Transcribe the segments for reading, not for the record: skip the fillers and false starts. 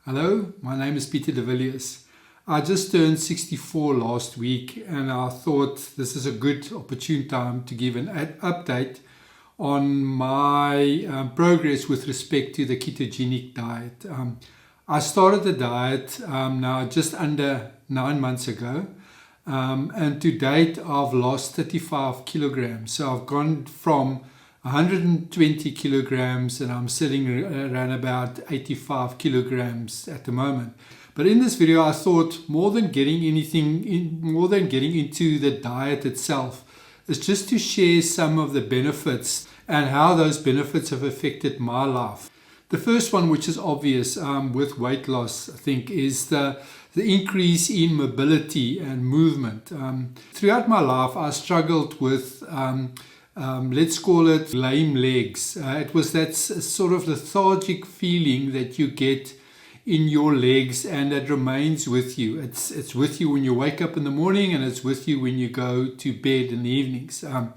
Hello, my name is Peter de Villiers. I just turned 64 last week and I thought this is a good opportune time to give an update on my progress with respect to the ketogenic diet. I started the diet now just under 9 months ago, and to date I've lost 35 kilograms. So I've gone from 120 kilograms and I'm sitting around about 85 kilograms at the moment. But in this video I thought more than getting into the diet itself is just to share some of the benefits and how those benefits have affected my life. The first one, which is obvious with weight loss, I think, is the increase in mobility and movement. Throughout my life I struggled with let's call it lame legs. It was that sort of lethargic feeling that you get in your legs and that remains with you. It's with you when you wake up in the morning and it's with you when you go to bed in the evenings. And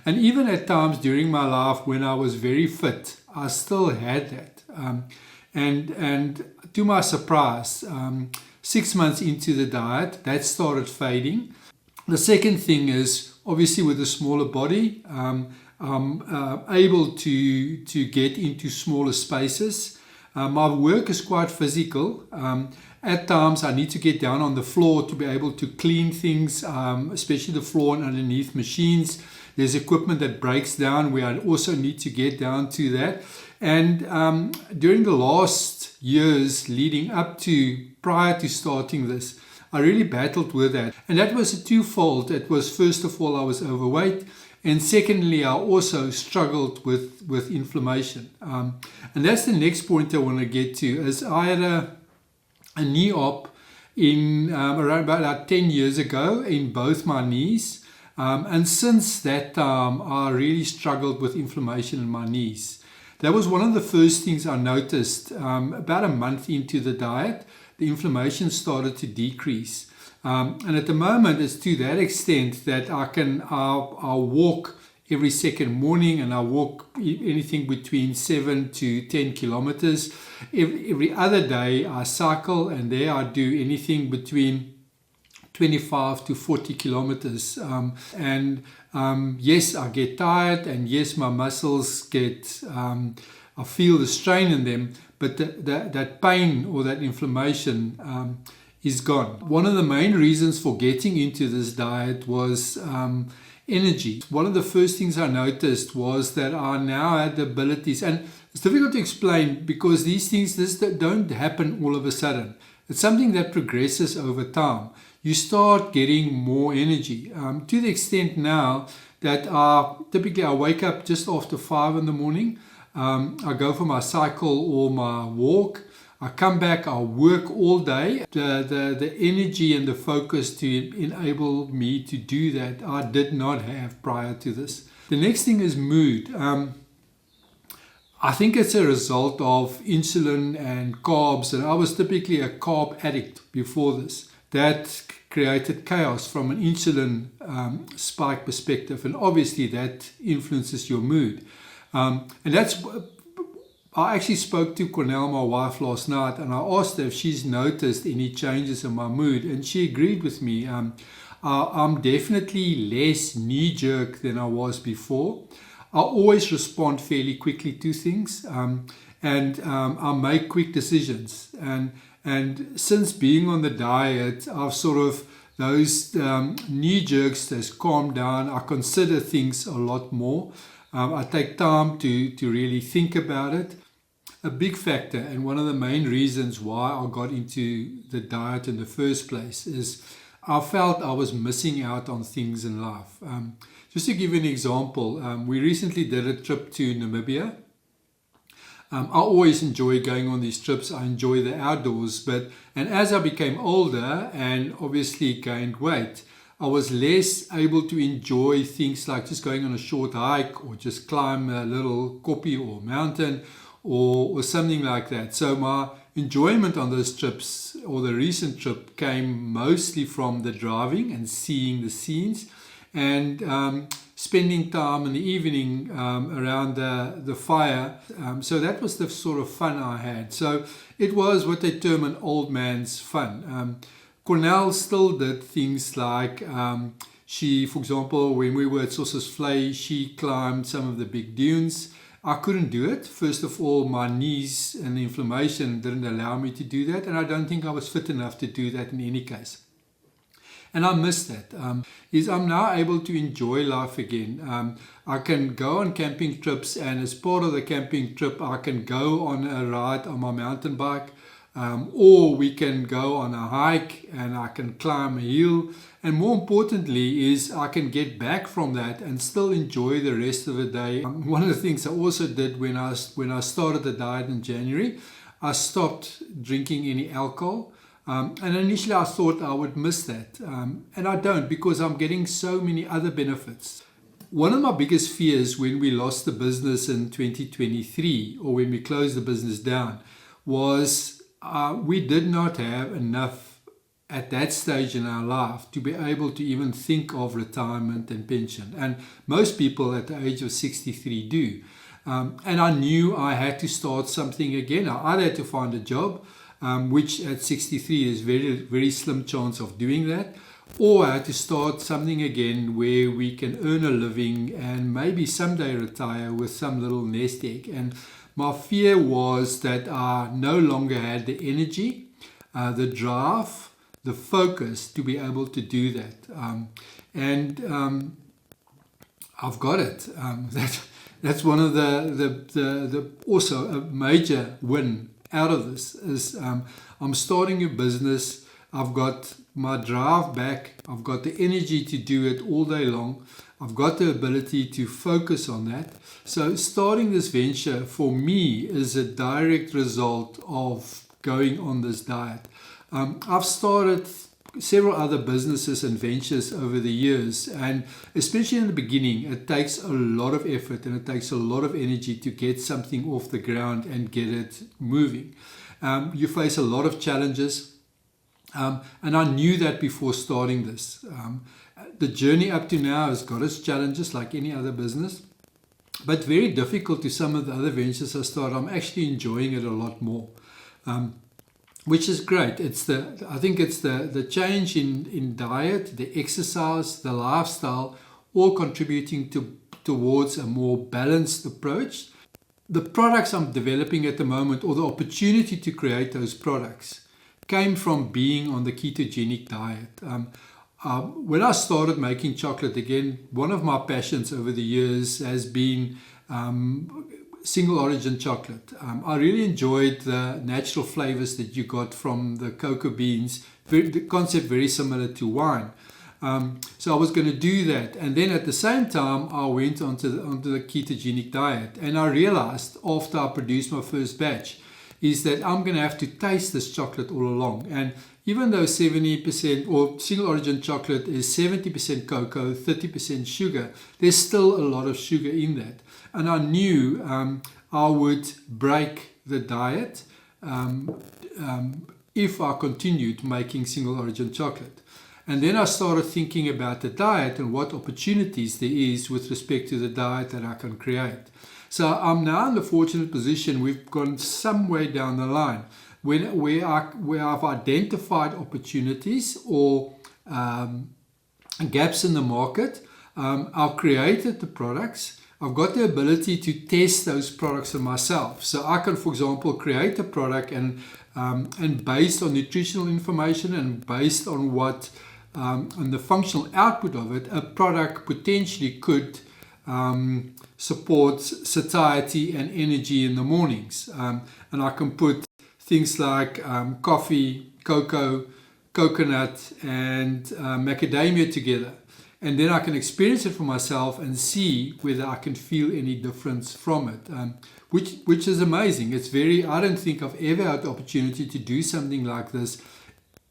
even at times during my life when I was very fit, I still had that. And to my surprise, 6 months into the diet, that started fading. The second thing is, obviously with a smaller body, I'm able to get into smaller spaces. My work is quite physical. At times I need to get down on the floor to be able to clean things, especially the floor and underneath machines. There's equipment that breaks down where I also need to get down to that. And during the last years leading up to prior to starting this, I really battled with that. And that was twofold. It was, first of all, I was overweight. And secondly, I also struggled with inflammation. And that's the next point I want to get to, is I had a knee op in around about 10 years ago in both my knees. And since that time, I really struggled with inflammation in my knees. That was one of the first things I noticed about a month into the diet. The inflammation started to decrease. And at the moment, it's to that extent that I'll walk every second morning, and I walk anything between 7 to 10 kilometers. Every other day, I cycle, and there I do anything between 25 to 40 kilometers. Yes, I get tired, and yes, my muscles get, I feel the strain in them, but that pain or that inflammation is gone. One of the main reasons for getting into this diet was energy. One of the first things I noticed was that I now had the abilities, and it's difficult to explain because these things don't happen all of a sudden. It's something that progresses over time. You start getting more energy to the extent now that typically I wake up just after 5 in the morning. I go for my cycle or my walk. I come back, I work all day. The energy and the focus to enable me to do that I did not have prior to this. The next thing is mood. I think it's a result of insulin and carbs, and I was typically a carb addict before this. That created chaos from an insulin spike perspective, and obviously that influences your mood. And I actually spoke to Cornell, my wife, last night, and I asked her if she's noticed any changes in my mood, and she agreed with me. I'm definitely less knee-jerk than I was before. I always respond fairly quickly to things, and I make quick decisions. And since being on the diet, I've sort of, those knee-jerks has calmed down. I consider things a lot more. I take time to really think about it. A big factor, and one of the main reasons why I got into the diet in the first place, is I felt I was missing out on things in life. Just to give you an example, we recently did a trip to Namibia. I always enjoy going on these trips. I enjoy the outdoors, and as I became older and obviously gained weight, I was less able to enjoy things like just going on a short hike or just climb a little koppie or mountain or something like that. So my enjoyment on those trips, or the recent trip, came mostly from the driving and seeing the scenes. And spending time in the evening around the fire. So that was the sort of fun I had. So it was what they term an old man's fun. Cornell still did things like she, for example, when we were at Sauces Flay, she climbed some of the big dunes. I couldn't do it. First of all, my knees and the inflammation didn't allow me to do that, and I don't think I was fit enough to do that in any case. And I miss that. I'm now able to enjoy life again. I can go on camping trips, and as part of the camping trip, I can go on a ride on my mountain bike, or we can go on a hike and I can climb a hill. And more importantly is I can get back from that and still enjoy the rest of the day. One of the things I also did when I started the diet in January, I stopped drinking any alcohol. And initially I thought I would miss that. And I don't, because I'm getting so many other benefits. One of my biggest fears when we lost the business in 2023, or when we closed the business down, was we did not have enough at that stage in our life to be able to even think of retirement and pension. And most people at the age of 63 do. And I knew I had to start something again. I either had to find a job, which at 63 is very, very slim chance of doing that, or I had to start something again where we can earn a living and maybe someday retire with some little nest egg. And my fear was that I no longer had the energy, the drive, the focus to be able to do that. And I've got it. That's one of the also a major win out of this is I'm starting a business. I've got my drive back. I've got the energy to do it all day long. I've got the ability to focus on that. So starting this venture for me is a direct result of going on this diet. I've started several other businesses and ventures over the years, and especially in the beginning, it takes a lot of effort and it takes a lot of energy to get something off the ground and get it moving. You face a lot of challenges, and I knew that before starting this. The journey up to now has got its challenges like any other business, but very difficult to some of the other ventures I started. I'm actually enjoying it a lot more. Which is great. I think it's the change in diet, the exercise, the lifestyle, all contributing towards a more balanced approach. The products I'm developing at the moment, or the opportunity to create those products, came from being on the ketogenic diet. When I started making chocolate again, one of my passions over the years has been single origin chocolate. I really enjoyed the natural flavors that you got from the cocoa beans. The concept very similar to wine. So I was going to do that, and then at the same time I went onto the ketogenic diet, and I realized after I produced my first batch is that I'm going to have to taste this chocolate all along. And even though 70% or single origin chocolate is 70% cocoa, 30% sugar, there's still a lot of sugar in that. And I knew I would break the diet if I continued making single origin chocolate. And then I started thinking about the diet and what opportunities there is with respect to the diet that I can create. So I'm now in the fortunate position, we've gone some way down the line where I've identified opportunities or gaps in the market. I've created the products. I've got the ability to test those products on myself. So I can, for example, create a product and based on nutritional information and based on what on the functional output of it, a product potentially could support satiety and energy in the mornings. And I can put things like coffee, cocoa, coconut, and macadamia together. And then I can experience it for myself and see whether I can feel any difference from it, which is amazing. I don't think I've ever had the opportunity to do something like this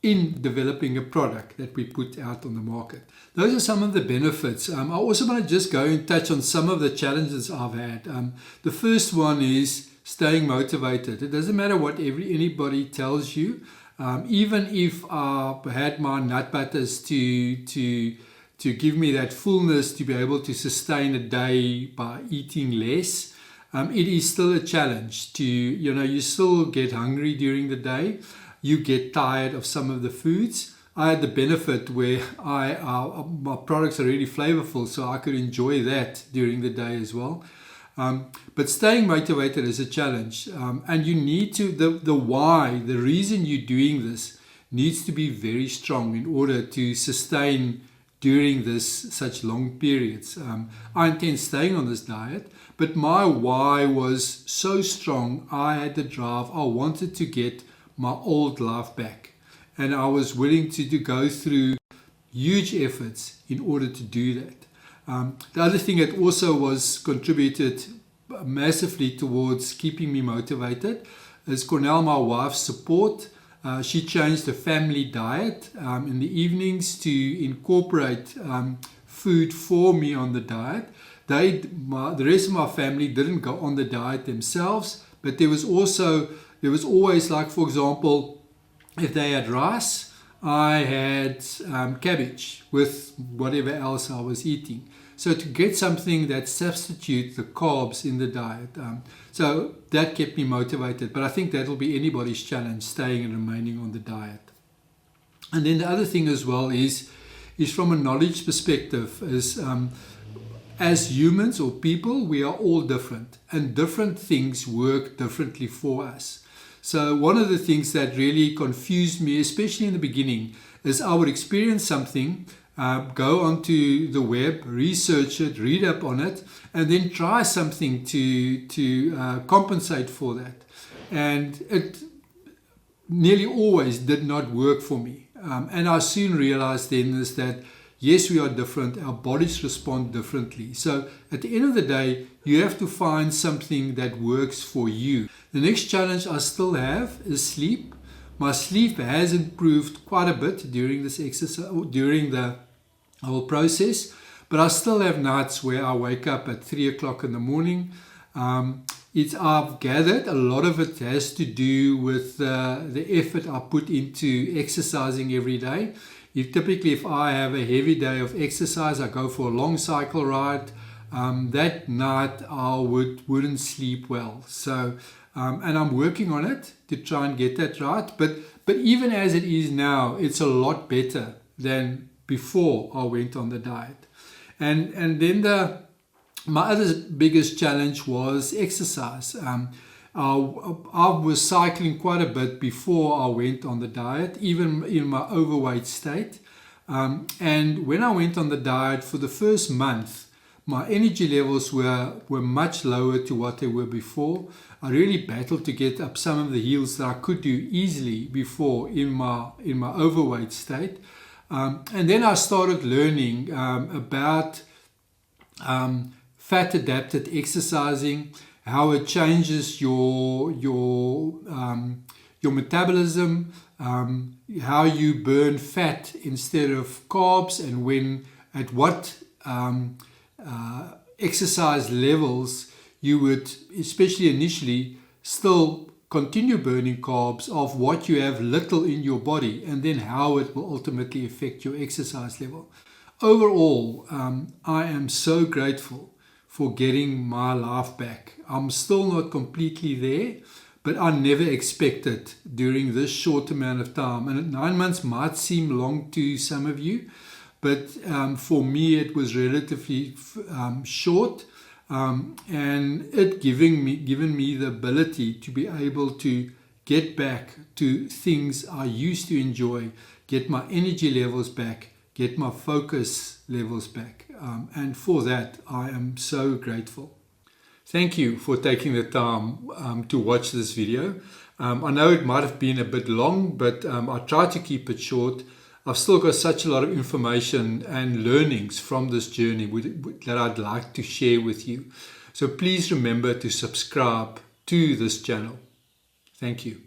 in developing a product that we put out on the market. Those are some of the benefits. I also want to just go and touch on some of the challenges I've had. The first one is staying motivated. It doesn't matter what anybody tells you. Even if I had my nut butters to to give me that fullness to be able to sustain a day by eating less. It is still a challenge to, you still get hungry during the day. You get tired of some of the foods. I had the benefit where my products are really flavorful, so I could enjoy that during the day as well. But staying motivated is a challenge. And you need to, the why, the reason you're doing this needs to be very strong in order to sustain during such long periods. I intend staying on this diet, but my why was so strong. I had the drive. I wanted to get my old life back. And I was willing to go through huge efforts in order to do that. The other thing that also was contributed massively towards keeping me motivated is Cornell, my wife's support. She changed the family diet in the evenings to incorporate food for me on the diet. The rest of my family didn't go on the diet themselves, but there was always, like, for example, if they had rice, I had cabbage with whatever else I was eating. So to get something that substitutes the carbs in the diet. So that kept me motivated. But I think that will be anybody's challenge, staying and remaining on the diet. And then the other thing as well is from a knowledge perspective, is as humans or people, we are all different. And different things work differently for us. So one of the things that really confused me, especially in the beginning, is I would experience something, go onto the web, research it, read up on it, and then try something to compensate for that. And it nearly always did not work for me. And I soon realized then is that, yes, we are different. Our bodies respond differently. So at the end of the day, you have to find something that works for you. The next challenge I still have is sleep. My sleep has improved quite a bit during this exercise, during the whole process, but I still have nights where I wake up at 3 o'clock in the morning. I've gathered a lot of it has to do with the effort I put into exercising every day. Typically, if I have a heavy day of exercise, I go for a long cycle ride. That night I wouldn't sleep well. So, and I'm working on it to try and get that right. But even as it is now, it's a lot better than before I went on the diet. And then my other biggest challenge was exercise. I was cycling quite a bit before I went on the diet, even in my overweight state. And when I went on the diet for the first month, my energy levels were much lower to what they were before. I really battled to get up some of the hills that I could do easily before in my overweight state. And then I started learning about fat adapted exercising, how it changes your metabolism, how you burn fat instead of carbs, and at what exercise levels you would, especially initially, still continue burning carbs of what you have little in your body, and then how it will ultimately affect your exercise level. Overall, I am so grateful for getting my life back. I'm still not completely there, but I never expected during this short amount of time. And 9 months might seem long to some of you, but for me it was relatively short, and it given me the ability to be able to get back to things I used to enjoy, get my energy levels back, get my focus levels back. And for that, I am so grateful. Thank you for taking the time to watch this video. I know it might have been a bit long, but I tried to keep it short. I've still got such a lot of information and learnings from this journey that I'd like to share with you. So please remember to subscribe to this channel. Thank you.